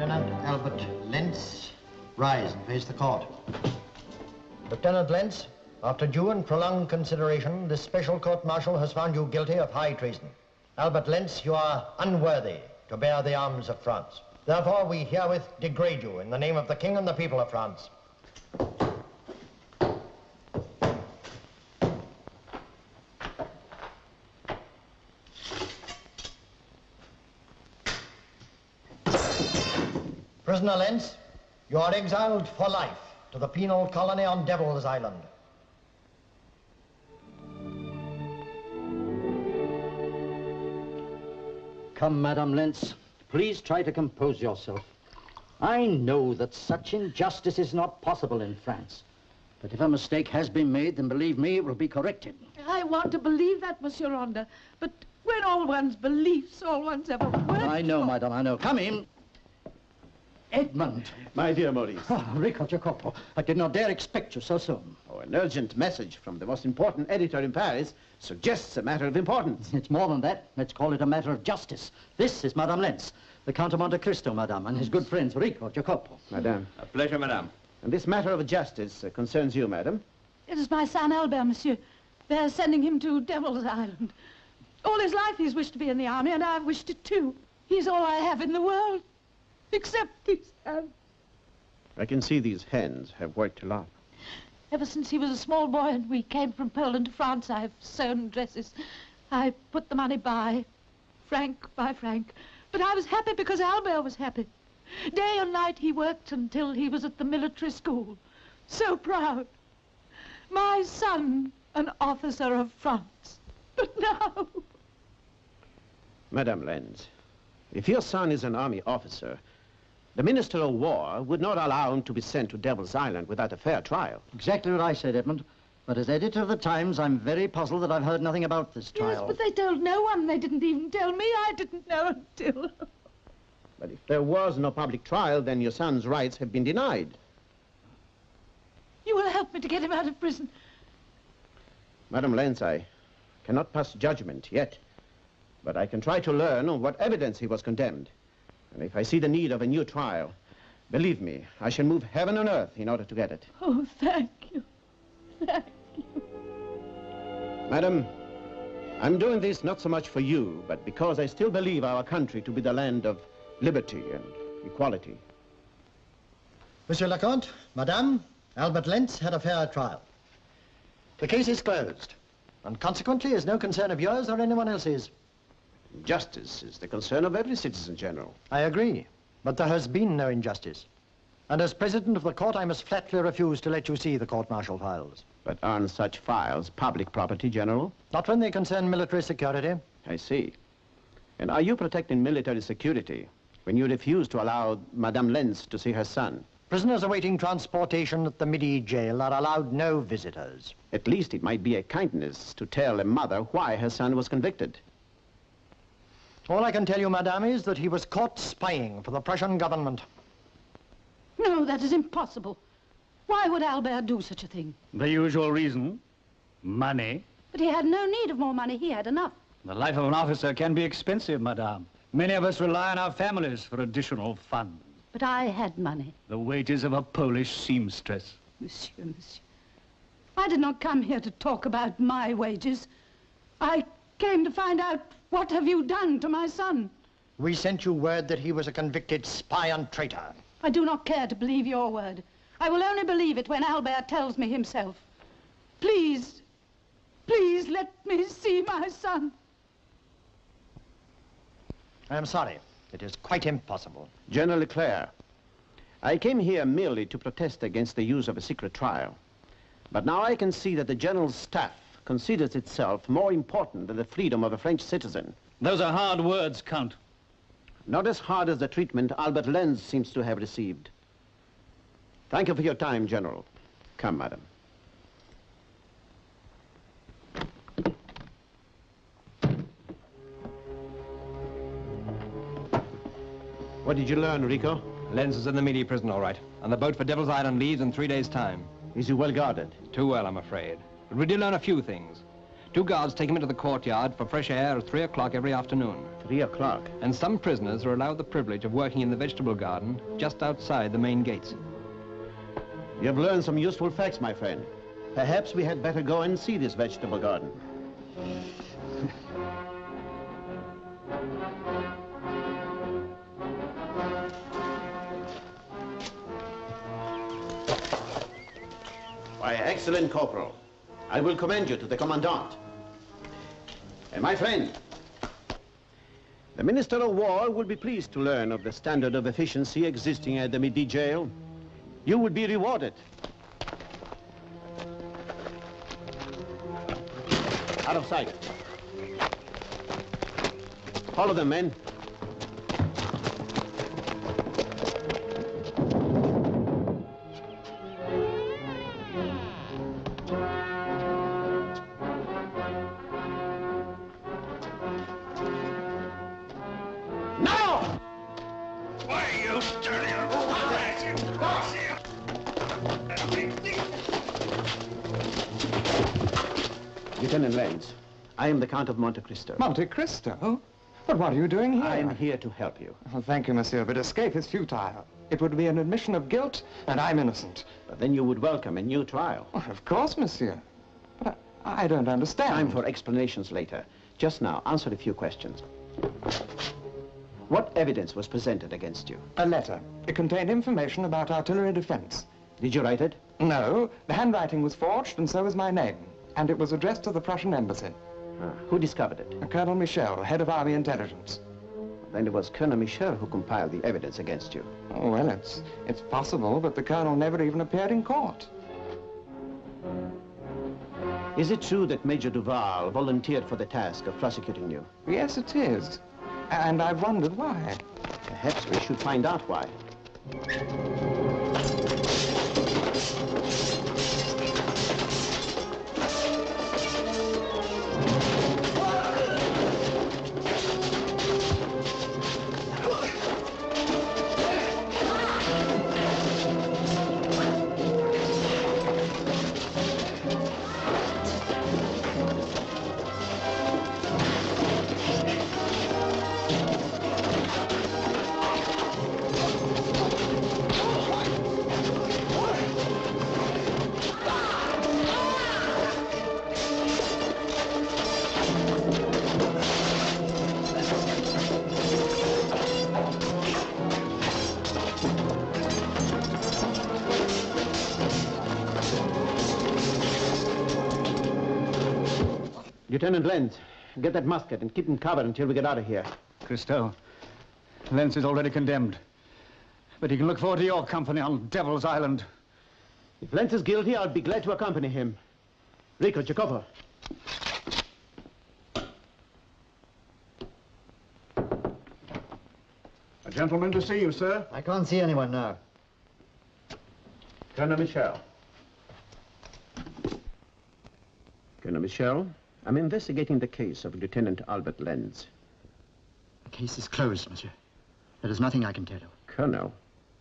Lieutenant Albert Lentz, rise and face the court. Lieutenant Lentz, after due and prolonged consideration, this special court-martial has found you guilty of high treason. Albert Lentz, you are unworthy to bear the arms of France. Therefore, we herewith degrade you in the name of the King and the people of France. Prisoner Lentz, you are exiled for life to the penal colony on Devil's Island. Come, Madame Lentz, please try to compose yourself. I know that such injustice is not possible in France. But if a mistake has been made, then believe me, it will be corrected. I want to believe that, Monsieur Ronda. But when all one's beliefs, all one's ever worked I know, for... Madame, I know. Come in. Edmund. My dear Maurice. Oh, Rico Jacopo, I did not dare expect you so soon. Oh, an urgent message from the most important editor in Paris suggests a matter of importance. It's more than that. Let's call it a matter of justice. This is Madame Lentz, the Count of Monte Cristo, Madame, and his good friends, Rico Jacopo. Madame. A pleasure, Madame. And this matter of justice concerns you, Madame. It is my son, Albert, Monsieur. They're sending him to Devil's Island. All his life he's wished to be in the army, and I've wished it too. He's all I have in the world, except these hands. I can see these hands have worked a lot. Ever since he was a small boy and we came from Poland to France, I've sewn dresses. I put the money by, franc by franc. But I was happy because Albert was happy. Day and night he worked until he was at the military school. So proud. My son, an officer of France. But now... Madame Lentz, if your son is an army officer, the Minister of War would not allow him to be sent to Devil's Island without a fair trial. Exactly what I said, Edmund. But as editor of the Times, I'm very puzzled that I've heard nothing about this trial. Yes, but they told no one. They didn't even tell me. I didn't know until... But if there was no public trial, then your son's rights have been denied. You will help me to get him out of prison. Madame Lentz, I cannot pass judgment yet, but I can try to learn on what evidence he was condemned. And if I see the need of a new trial, believe me, I shall move heaven and earth in order to get it. Oh, thank you. Thank you. Madam, I'm doing this not so much for you, but because I still believe our country to be the land of liberty and equality. Monsieur le Comte, Madame, Albert Lentz had a fair trial. The case is closed, and consequently is no concern of yours or anyone else's. Justice is the concern of every citizen, General. I agree, but there has been no injustice. And as president of the court, I must flatly refuse to let you see the court-martial files. But aren't such files public property, General? Not when they concern military security. I see. And are you protecting military security when you refuse to allow Madame Lentz to see her son? Prisoners awaiting transportation at the Midi jail are allowed no visitors. At least it might be a kindness to tell a mother why her son was convicted. All I can tell you, Madame, is that he was caught spying for the Prussian government. No, that is impossible. Why would Albert do such a thing? The usual reason. Money. But he had no need of more money. He had enough. The life of an officer can be expensive, Madame. Many of us rely on our families for additional funds. But I had money. The wages of a Polish seamstress. Monsieur. I did not come here to talk about my wages. I came to find out, what have you done to my son? We sent you word that he was a convicted spy and traitor. I do not care to believe your word. I will only believe it when Albert tells me himself. Please, please let me see my son. I am sorry. It is quite impossible. General Leclerc, I came here merely to protest against the use of a secret trial. But now I can see that the General's staff considers itself more important than the freedom of a French citizen. Those are hard words, Count. Not as hard as the treatment Albert Lentz seems to have received. Thank you for your time, General. Come, Madam. What did you learn, Rico? Lentz is in the Midi prison, all right. And the boat for Devil's Island leaves in 3 days' time. Is he well guarded? Too well, I'm afraid. But we did learn a few things. 2 guards take him into the courtyard for fresh air at 3 o'clock every afternoon. 3 o'clock. And some prisoners are allowed the privilege of working in the vegetable garden just outside the main gates. You have learned some useful facts, my friend. Perhaps we had better go and see this vegetable garden. Why, excellent corporal. I will commend you to the commandant. And my friend, the Minister of War will be pleased to learn of the standard of efficiency existing at the Midi jail. You will be rewarded. Out of sight. Follow them, men. Now! Why you turning Lieutenant Lenz, I am the Count of Monte Cristo. Monte Cristo? But what are you doing here? I am here to help you. Oh, thank you, monsieur, but escape is futile. It would be an admission of guilt, and I'm innocent. But then you would welcome a new trial. Well, of course, monsieur. But I don't understand. Time for explanations later. Just now, answer a few questions. What evidence was presented against you? A letter. It contained information about artillery defense. Did you write it? No, the handwriting was forged, and so was my name. And it was addressed to the Prussian embassy. Who discovered it? Colonel Michel, head of Army Intelligence. Then it was Colonel Michel who compiled the evidence against you. Oh, well, it's possible, but the colonel never even appeared in court. Is it true that Major Duval volunteered for the task of prosecuting you? Yes, it is. And I've wondered why. Perhaps we should find out why. Lieutenant Lenz, get that musket and keep him covered until we get out of here. Christo, Lenz is already condemned. But he can look forward to your company on Devil's Island. If Lenz is guilty, I'll be glad to accompany him. Rico, Jacopo. A gentleman to see you, sir. I can't see anyone now. Colonel Michel. Colonel Michel, I'm investigating the case of Lieutenant Albert Lenz. The case is closed, monsieur. There is nothing I can tell you. Colonel,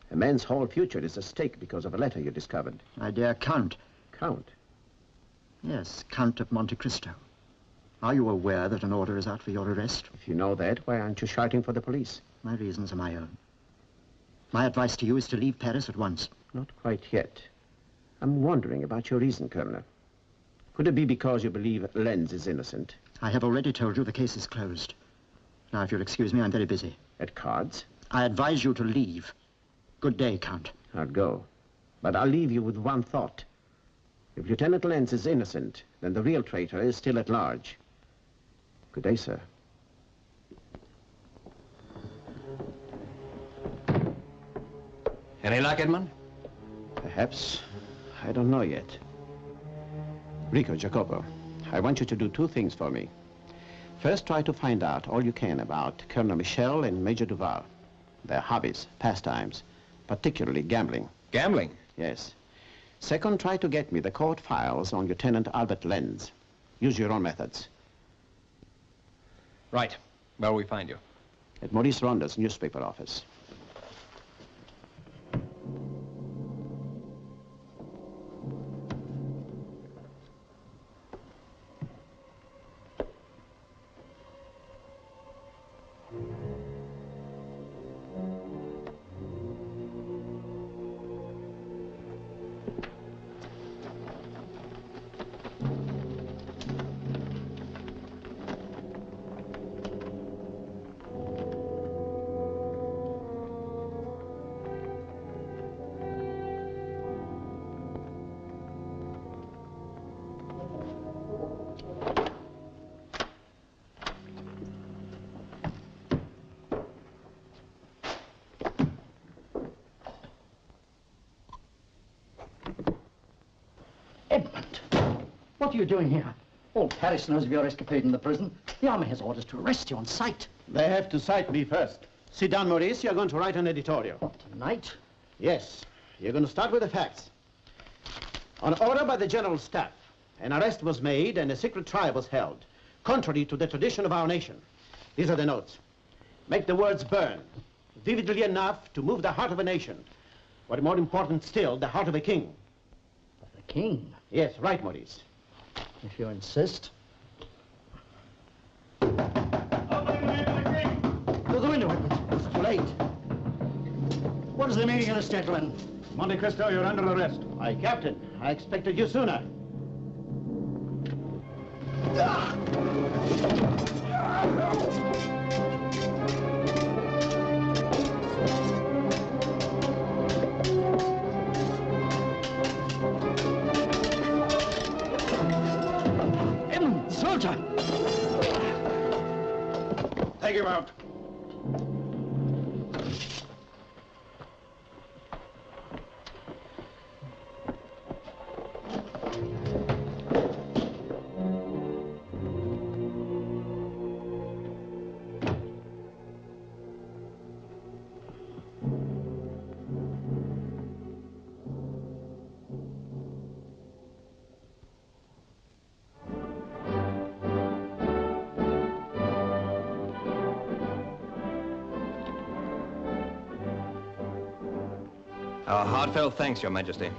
a man's whole future is at stake because of a letter you discovered. My dear Count. Count? Yes, Count of Monte Cristo. Are you aware that an order is out for your arrest? If you know that, why aren't you shouting for the police? My reasons are my own. My advice to you is to leave Paris at once. Not quite yet. I'm wondering about your reason, Colonel. Could it be because you believe Lenz is innocent? I have already told you the case is closed. Now, if you'll excuse me, I'm very busy. At cards? I advise you to leave. Good day, Count. I'll go. But I'll leave you with one thought. If Lieutenant Lenz is innocent, then the real traitor is still at large. Good day, sir. Any luck, Edmund? Perhaps. I don't know yet. Rico, Jacopo, I want you to do 2 things for me. First, try to find out all you can about Colonel Michel and Major Duval. Their hobbies, pastimes, particularly gambling. Gambling? Yes. Second, try to get me the court files on Lieutenant Albert Lenz. Use your own methods. Right. Where will we find you? At Maurice Ronda's newspaper office. What are you doing here? All Paris knows of your escapade in the prison. The army has orders to arrest you on sight. They have to cite me first. Sit down, Maurice. You're going to write an editorial. What, tonight? Yes. You're going to start with the facts. On order by the General Staff, an arrest was made and a secret trial was held, contrary to the tradition of our nation. These are the notes. Make the words burn, vividly enough to move the heart of a nation. What more important still, the heart of a king. The king? Yes, right, Maurice. If you insist. Open the name of the king! Through the window. It's too late. What is the meaning of this, gentlemen? Monte Cristo, you're under arrest. Aye, Captain. I expected you sooner. Soldier! Take him out. Our heartfelt thanks, Your Majesty.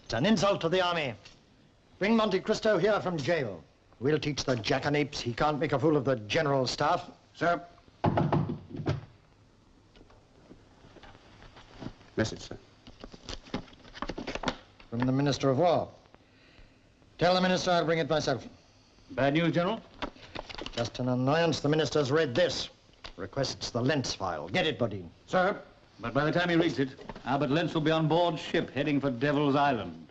It's an insult to the army. Bring Monte Cristo here from jail. We'll teach the jackanapes he can't make a fool of the General Staff. Sir. Message, sir. From the Minister of War. Tell the Minister I'll bring it myself. Bad news, General? Just an annoyance, the Minister's read this. Requests the Lentz file. Get it, Bodine. Sir. But by the time he reads it, Albert Lentz will be on board ship heading for Devil's Island.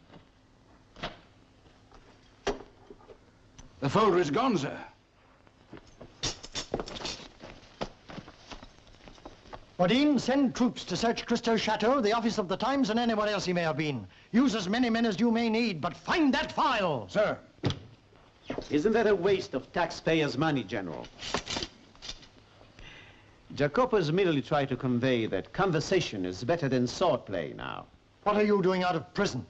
The folder is gone, sir. Bodine, send troops to search Cristo's chateau, the office of the Times, and anywhere else he may have been. Use as many men as you may need, but find that file! Sir. Isn't that a waste of taxpayers' money, General? Jacopo's merely tried to convey that conversation is better than swordplay now. What are you doing out of prison?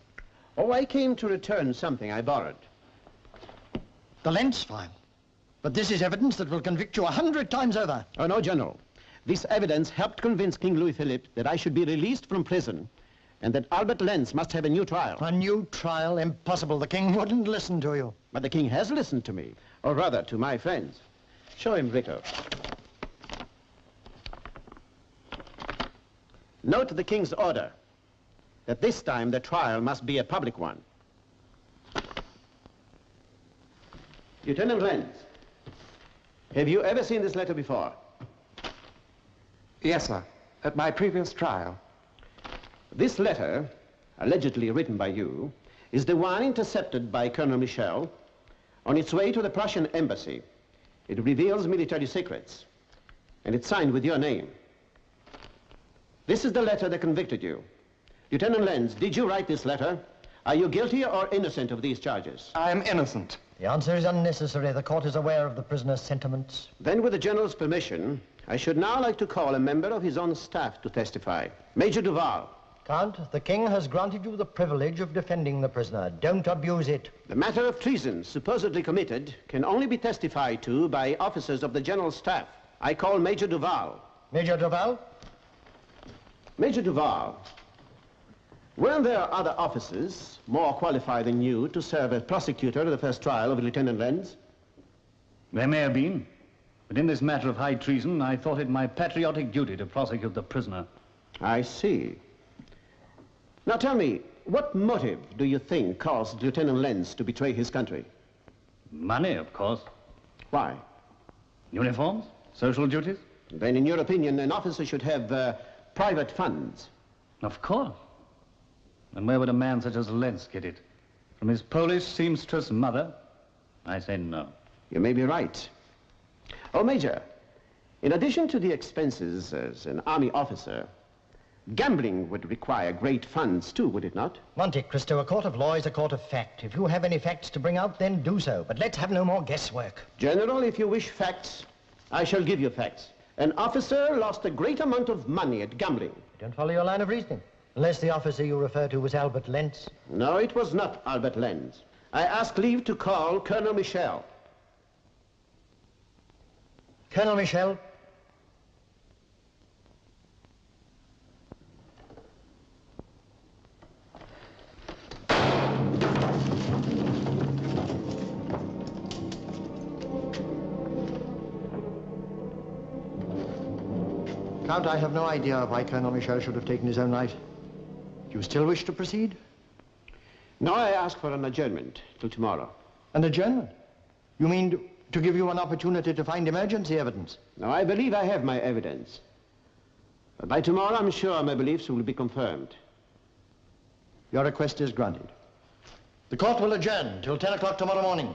Oh, I came to return something I borrowed. The Lentz file. But this is evidence that will convict you 100 times over. Oh, no, General. This evidence helped convince King Louis Philippe that I should be released from prison and that Albert Lentz must have a new trial. A new trial? Impossible. The king wouldn't listen to you. But the king has listened to me, or rather, to my friends. Show him, Rico. Note the king's order that this time the trial must be a public one. Lieutenant Lentz, have you ever seen this letter before? Yes, sir. At my previous trial. This letter, allegedly written by you, is the one intercepted by Colonel Michel on its way to the Prussian embassy. It reveals military secrets, and it's signed with your name. This is the letter that convicted you. Lieutenant Lentz, did you write this letter? Are you guilty or innocent of these charges? I am innocent. The answer is unnecessary. The court is aware of the prisoner's sentiments. Then, with the General's permission, I should now like to call a member of his own staff to testify. Major Duval. Count, the king has granted you the privilege of defending the prisoner. Don't abuse it. The matter of treason supposedly committed can only be testified to by officers of the General's staff. I call Major Duval. Major Duval? Major Duval, were there other officers more qualified than you to serve as prosecutor of the first trial of Lieutenant Lentz? There may have been, but in this matter of high treason, I thought it my patriotic duty to prosecute the prisoner. I see. Now tell me, what motive do you think caused Lieutenant Lenz to betray his country? Money, of course. Why? Uniforms? Social duties? Then, in your opinion, an officer should have private funds. Of course. And where would a man such as Lenz get it? From his Polish seamstress mother? I say no. You may be right. Oh, Major, in addition to the expenses as an army officer, gambling would require great funds too, would it not? Monte Cristo, a court of law is a court of fact. If you have any facts to bring out, then do so. But let's have no more guesswork. General, if you wish facts, I shall give you facts. An officer lost a great amount of money at gambling. I don't follow your line of reasoning. Unless the officer you refer to was Albert Lenz. No, it was not Albert Lenz. I asked leave to call Colonel Michel. Colonel Michel. Count, I have no idea why Colonel Michel should have taken his own life. Do you still wish to proceed? No, I ask for an adjournment till tomorrow. An adjournment? You mean to give you an opportunity to find emergency evidence? No, I believe I have my evidence. But by tomorrow, I'm sure my beliefs will be confirmed. Your request is granted. The court will adjourn till 10 o'clock tomorrow morning.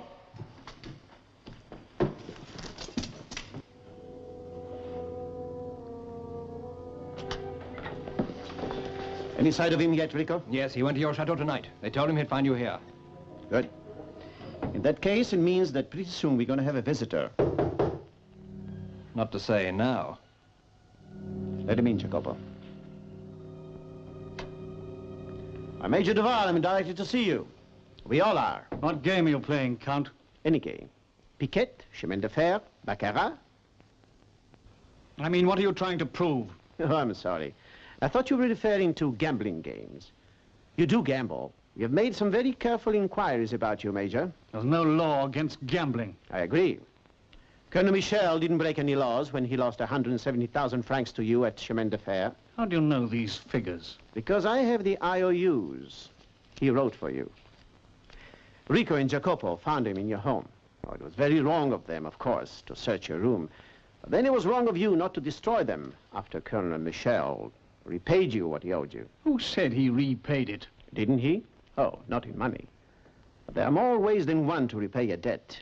Any sight of him yet, Rico? Yes, he went to your chateau tonight. They told him he'd find you here. Good. In that case, it means that pretty soon we're going to have a visitor. Not to say now. Let him in, Jacopo. I'm Major Duval. I'm delighted to see you. We all are. What game are you playing, Count? Any game. Piquet, chemin de fer, baccarat. I mean, what are you trying to prove? Oh, I'm sorry. I thought you were referring to gambling games. You do gamble. We have made some very careful inquiries about you, Major. There's no law against gambling. I agree. Colonel Michel didn't break any laws when he lost 170,000 francs to you at Chemin de Fer. How do you know these figures? Because I have the IOUs. He wrote for you. Rico and Jacopo found him in your home. Oh, it was very wrong of them, of course, to search your room. But then it was wrong of you not to destroy them after Colonel Michel repaid you what he owed you. Who said he repaid it? Didn't he? Oh, not in money. But there are more ways than one to repay a debt.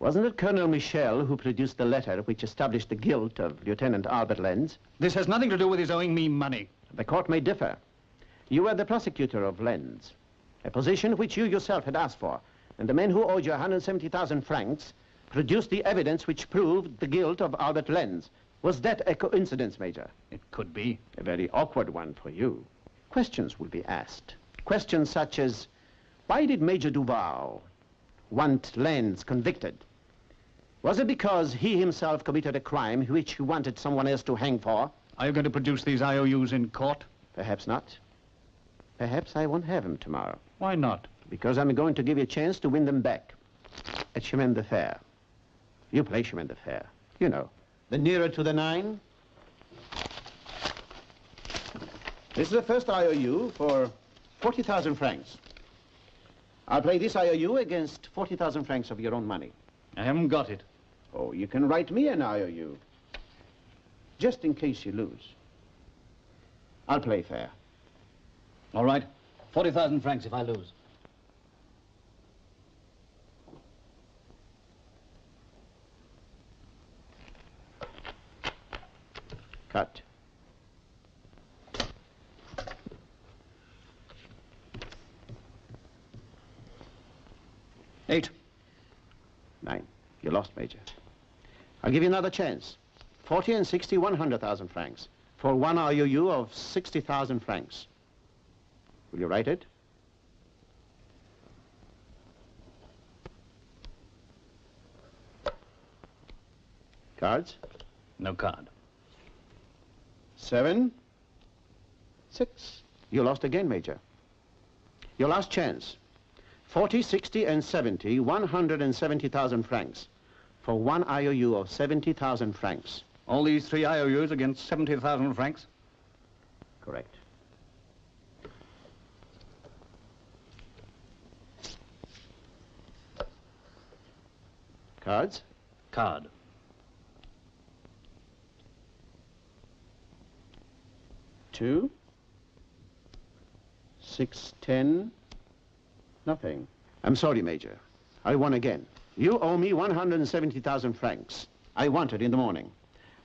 Wasn't it Colonel Michel who produced the letter which established the guilt of Lieutenant Albert Lenz? This has nothing to do with his owing me money. The court may differ. You were the prosecutor of Lenz, a position which you yourself had asked for, and the men who owed you 170,000 francs produced the evidence which proved the guilt of Albert Lenz. Was that a coincidence, Major? It could be. A very awkward one for you. Questions will be asked. Questions such as, why did Major Duval want Lenz convicted? Was it because he himself committed a crime which he wanted someone else to hang for? Are you going to produce these IOUs in court? Perhaps not. Perhaps I won't have them tomorrow. Why not? Because I'm going to give you a chance to win them back at Chemin de Fer. You play Chemin de Fer, you know. The nearer to the 9. This is the first IOU for 40,000 francs. I'll play this IOU against 40,000 francs of your own money. I haven't got it. Oh, you can write me an IOU, just in case you lose. I'll play fair. All right. 40,000 francs if I lose. Cut. Eight. 9. You lost, Major. I'll give you another chance. 40 and 60, 100,000 francs. For one IOU of 60,000 francs. Will you write it? Cards? No card. 7, 6. You lost again, Major. Your last chance. 40, 60, and 70, 170,000 francs. For one IOU of 70,000 francs. All these 3 IOUs against 70,000 francs? Correct. Cards? Card. 2, 6, 10, nothing. I'm sorry, Major. I won again. You owe me 170,000 francs. I want it in the morning.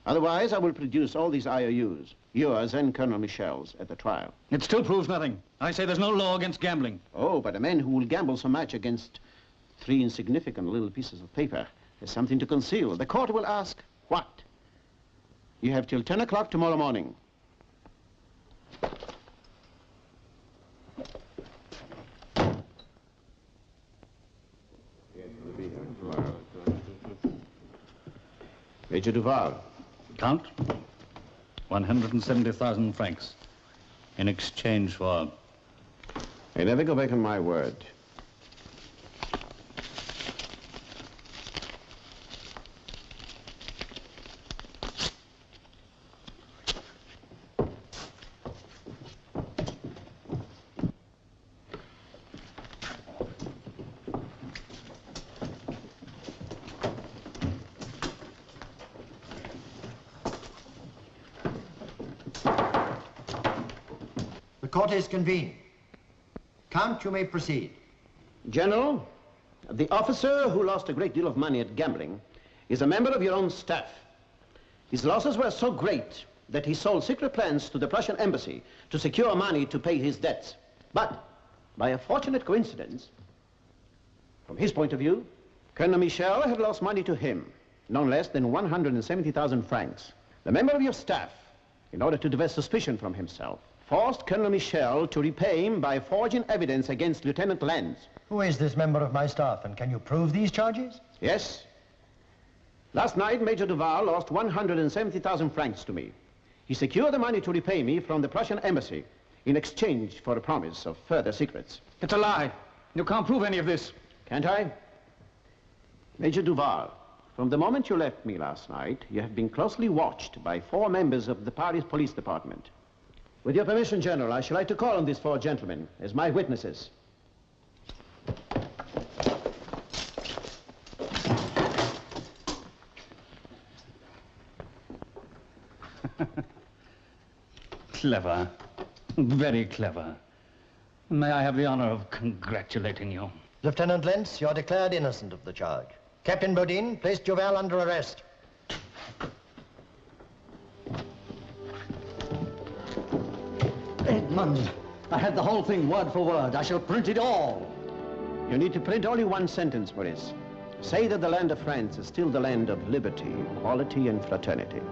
Otherwise, I will produce all these IOUs, yours and Colonel Michel's, at the trial. It still proves nothing. I say there's no law against gambling. Oh, but a man who will gamble so much against 3 insignificant little pieces of paper has something to conceal. The court will ask, what? You have till 10 o'clock tomorrow morning. Major Duval. Count, 170,000 francs in exchange for... I never go back on my word. The court is convened. Count, you may proceed. General, the officer who lost a great deal of money at gambling is a member of your own staff. His losses were so great that he sold secret plans to the Prussian embassy to secure money to pay his debts. But, by a fortunate coincidence, from his point of view, Colonel Michel had lost money to him, none less than 170,000 francs. The member of your staff, in order to divert suspicion from himself, forced Colonel Michel to repay him by forging evidence against Lieutenant Lenz. Who is this member of my staff, and can you prove these charges? Yes. Last night, Major Duval lost 170,000 francs to me. He secured the money to repay me from the Prussian embassy in exchange for a promise of further secrets. It's a lie. You can't prove any of this. Can't I? Major Duval, from the moment you left me last night, you have been closely watched by 4 members of the Paris Police Department. With your permission, General, I should like to call on these 4 gentlemen as my witnesses. Clever. Very clever. May I have the honor of congratulating you? Lieutenant Lenz, you're declared innocent of the charge. Captain Bodine, place Duval under arrest. Edmund, I had the whole thing word for word. I shall print it all. You need to print only one sentence, Maurice. Say that the land of France is still the land of liberty, equality, and fraternity.